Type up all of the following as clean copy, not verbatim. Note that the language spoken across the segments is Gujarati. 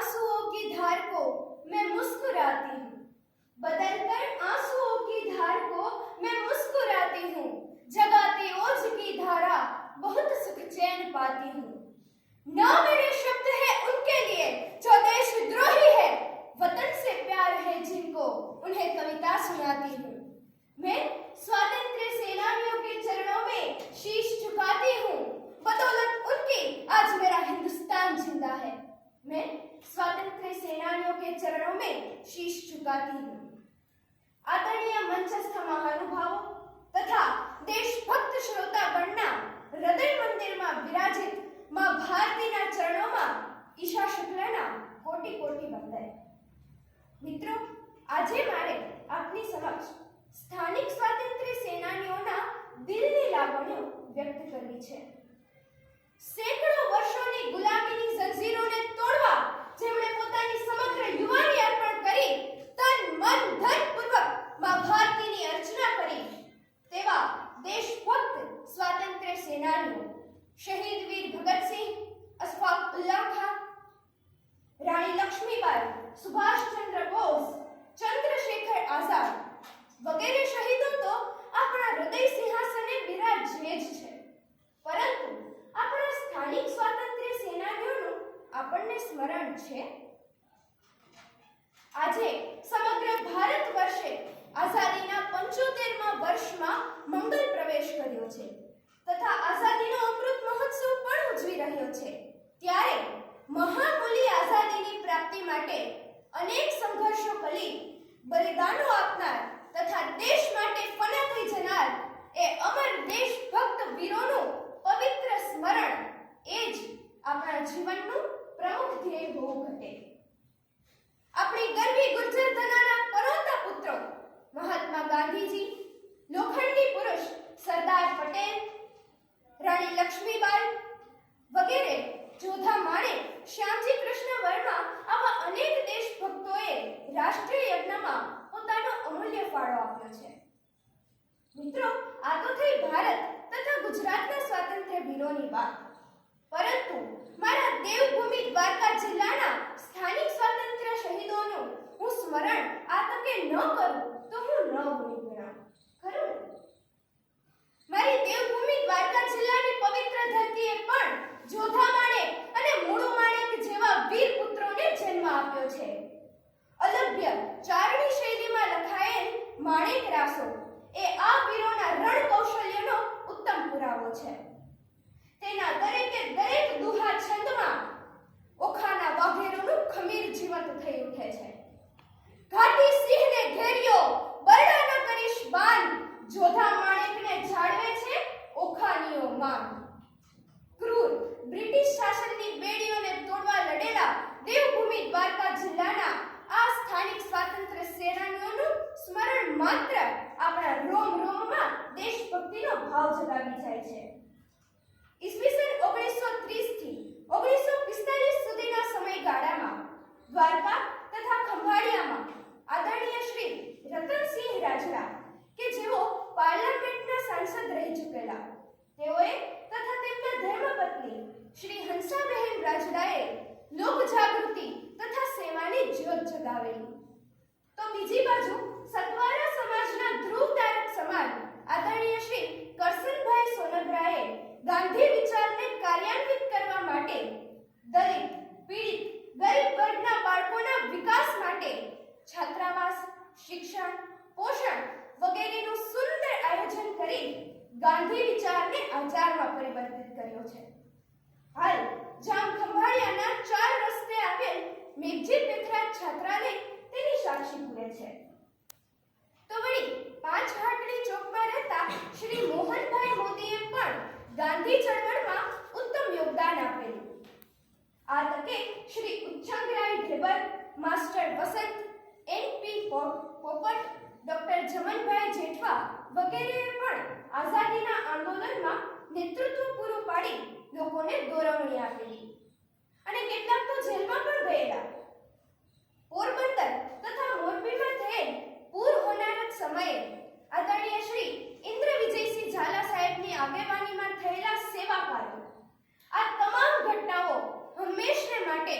आंसुओं की धार को मैं मुस्कुराती हूँ, बदलकर आंसुओं की धार को मैं मुस्कुराती हूँ, जगाती ओज की धारा बहुत सुख चैन पाती हूँ। ना मेरे शब्द है उनके लिए जो देशद्रोही है, वतन से प्यार है जिनको उन्हें कविता सुनाती हूँ। मैं स्वातंत्र्य सेनानियों के चरणों में शीश झुकाती हूँ, बदौलत उनकी आज मेरा हिंदुस्तान जिंदा है। मैं स्वातंत्र्य सेनानियों के चरणों में शीश झुकाती हूँ। आदरणीय मंचस्थ महानुभावों तथा देशभक्त श्रोतागणना हृदय मंदिરમાં વિરાજિત માં ભારતીના ચરણોમાં ઈશા શુક્લના કોટી કોટી વંદન। મિત્રો, આજે મારે આપની સમક્ષ સ્થાનિક સ્વાતંત્ર્ય સેનાનીઓના દિલની લાગણીઓ વ્યક્ત કરવી છે। સેંકડો વર્ષોની ગુલામીની જંજીરોને તોડવા જેમણે પોતાની સમગ્ર યુવાની અર્પણ કરી તન મન ધન પૂર્વક માં ભારતીની અર્ચના કરી તેવા દેશભક્ત સ્વાતંત્ર્ય સેનાનીઓ शहीद वीर भगत सिंह, अशफाक उल्लाह खान, रानी लक्ष्मीबाई, सुभाष चंद्र बोस, चंद्रशेखर आजाद वगैरह शहीदों तो अपना हृदय सिंहासने बिराजे ज छे, परंतु अपना स्थानिक स्वातंत्र्य सेनानीओनुं आपणे स्मरण छे। आजे समग्र भारत वर्षे आजादीना 75मा वर्षमां मंगल प्रवेश कर्यो छे तथा आजादीनो अमृत महोत्सव पण उजवी રહ્યો છે। ત્યારે મહામૂલી આઝાદીની પ્રાપ્તિ માટે અનેક સંઘર્ષો કરી બલિદાનો આપનાર તથા દેશ માટે ફના થઈ જનાર એ અમર દેશભક્ત વીરોનું પવિત્ર સ્મરણ એ જ આપણા જીવનનું પ્રમુખ ધ્યેય હોવું ઘટે। આપણી ગરવી ગુર્જર ધનાના પરોતા પુત્રો મહાત્મા ગાંધીજી, લોખંડી પુરુષ સરદાર પટેલ, रानी लक्ष्मीबाई वगैरह जोधा माणेक, श्यामजी कृष्ण वर्मा आवा अनेक देशभक्तोए राष्ट्रीय यज्ञमां पोतानो अमूल्य फाळो आप्यो छे। मित्रों, आ तो थई भारत तथा गुजरातना स्वातंत्र्य वीरोनी वात, परंतु मारा देवभूमि द्वारका जिल्लाना स्थानिक स्वातंत्र्य शहीदोनुं हुं स्मरण आ तके न करूं तो हुं न गुणी गणां, खरुं? मारी देवभूमि द्वारका जिल्लानी पवित्र धरतीए पण जोधा माणेक अने मूळु माणेक जेवा वीर पुत्रोने जन्म आप्यो छे। अलभ्य चारणी शैलीमां लखाયેલ माणेक रासो ए आ वीरोना रण कौशल्यनो उत्तम पुराવો છે। તેના દરેકે દરેક દુહા છંદમાં ઓખાના વાઘેરોનું ખમીર જીવંત થઈ ઉઠે છે। ઘાટી સિંહને ઘેર્યો, બરડા ન કરીશ બાન, જોધા માણેકને જાળવે છે ઓખાનીઓ માન। ક્રૂર બ્રિટિશ શાસનની બેડીઓને તોડવા લડેલા દેવભૂમિ દ્વારકા જિલ્લાના આ સ્થાનિક સ્વાતંત્ર્ય સેનાનીઓનું સ્મરણ માત્ર આપણા રોમ રોમમાં દેશભક્તિનો ભાવ જગાવી જાય છે। ઈસવીસન 1930 થી 1945 સુધીના સમયગાળામાં દ્વારકા તથા ખંભાળિયામાં આદરણીય શ્રી રતનસિંહ રાજડા કે જેઓ પાર્લામેન્ટના સાંસદ રહી ચૂકેલા તેઓએ તથા તેમના ધર્મપત્ની શ્રી હંસાબહેન રાજડાએ લોક જાગૃતિ તથા સેવાની જ્યોત જગાવેલી। તો બીજી બાજુ સતવારા સમાજના ધ્રુવ તારક સમાન આદરણીય શ્રી કરસનભાઈ સોનગ્રાએ ગાંધી વિચારને કાર્યાન્વિત કરવા માટે દલિત, પીડિત, ગરીબ વર્ગના બાળકોના વિકાસ માટે છાત્રાવાસ, શિક્ષણ, પોષણ વગેરેનું સુંદર આયોજન કરી ગાંધી વિચારને આચારમાં પરિવર્તિત કર્યો છે। હાલ જામ ખંભાળિયાના 4 રસ્તે આવેલ મેઘજી પેથરા છાત્રાલય તેની સાક્ષી પૂરે છે। તો વળી 5 હાટડી ચોકમાં રહેતા શ્રી મોહનભાઈ મોદીએ પણ ગાંધી ચળવળમાં ઉત્તમ યોગદાન આપેલું। આ તકે શ્રી ઉચ્ચંગરાય ઢેબર, માસ્ટર વસંત, એન.પી. પોપટ, ડોક્ટર જમનભાઈ જેઠવા વગેરેએ પણ આઝાદીના આંદોલનમાં નેતૃત્વ પૂરું પાડી લોકોને દોરવણી આપેલી અને કેટલાક તો જેલમાં પણ ગયેલા। પોરબંદર તથા મોરબીમાં થયેલ પૂર હોનારત સમયે આદરણીય શ્રી ઇન્દ્ર વિજયસિંહ ઝાલા સાહેબની સેવા કાર્યો। આ તમામ ઘટનાઓ હંમેશને માટે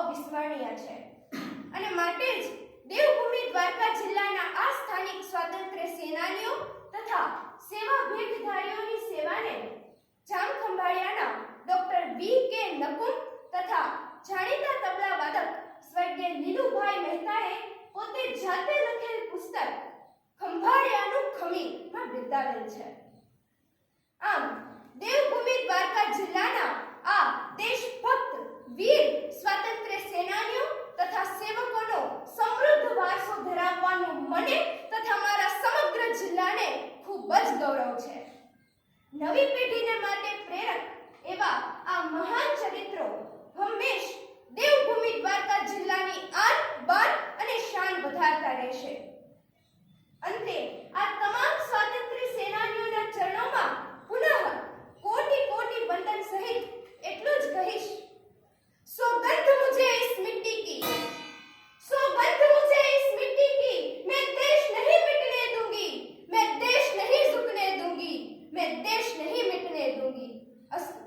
અવિસ્મરણીય છે અને માટે જ દેવભૂમિ દ્વારકા જિલ્લાના આ સ્થાનિક સ્વાતંત્ર્ય સેનાનીઓ તથા સેવા ભેટધારીઓની સેવાને જામખંભાળિયાના ડોક્ટર વી.કે. નકુમ તથા જાણીતા તબલા વાદક સ્વર્ગીય લીલુભાઈ મહેતાએ પોતે જાતે લખેલ પુસ્તક ખંભાળિયાનું ખમીરમાં બિરદાવેલ છે. આમ દેવભૂમિ દ્વારકા જિલ્લાના આ દેશભક્ત વીર સ્વાતંત્ર્ય સેનાનીઓ તથા સેવકોનો સમૃદ્ધ વારસો ધરાવવાનું મને તથા મારા સમગ્ર જિલ્લાને ખૂબ જ ગૌરવ છે. નવી પેઢીને માટે પ્રેરક એવા આ મહાન ચરિત્રો હંમેશ દેવભૂમિ દ્વારકા જિલ્લાની આન બાન અને શાન વધારતા રહેશે. અંતે આ તમામ સ્વાતંત્ર્ય સેનાનીઓના ચરણોમાં પુનઃ કોટી કોટી વંદન સહિત એટલું જ કહીશ, सौगंध मुझे इस मिट्टी की, सौगंध मुझे इस मिट्टी की, मैं देश नहीं मिटने दूंगी, मैं देश नहीं झुकने दूंगी, मैं देश नहीं मिटने दूंगी. अस्तु.